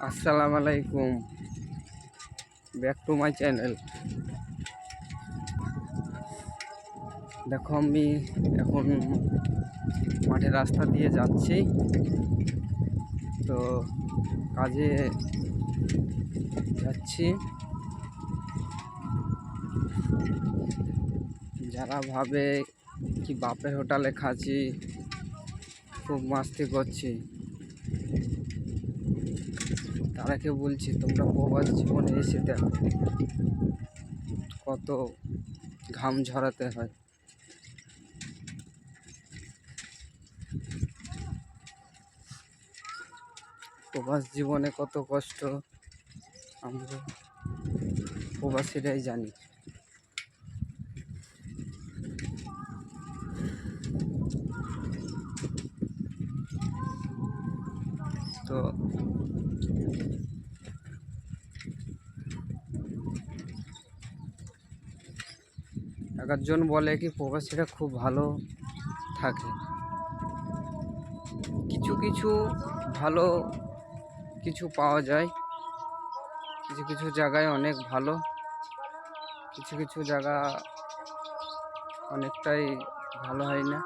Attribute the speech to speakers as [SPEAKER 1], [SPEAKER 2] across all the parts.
[SPEAKER 1] আসসালামু আলাইকুম, back to my channel. দেখো আমি এখন মাঠের রাস্তা দিয়ে যাচ্ছি, তো কাজে যাচ্ছি। যারা ভাবে কি বাপের হোটেলে খাচ্ছি, খুব মাস্তি করছি, তারাকে বলছি তোমরা প্রবাস জীবনে এসে দেখো কত ঘাম ঝরাতে হয়। প্রবাস জীবনে কত কষ্ট আমরা প্রবাসীরাই জানি। তো একজন বলে কি প্রবাসীরা খুব ভালো থাকে, কিছু কিছু ভালো কিছু পাওয়া যায়, কিছু কিছু জায়গায় অনেক ভালো, কিছু কিছু জায়গা অনেকটাই ভালো হয় না।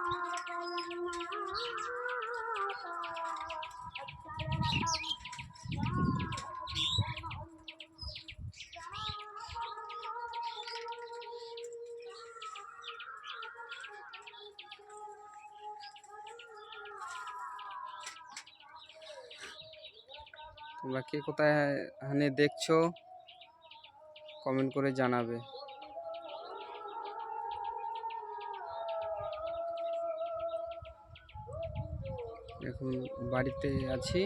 [SPEAKER 1] তোমরা কে কোথায় দেখছো কমেন্ট করে জানাবে। এখন বাড়িতে আছি।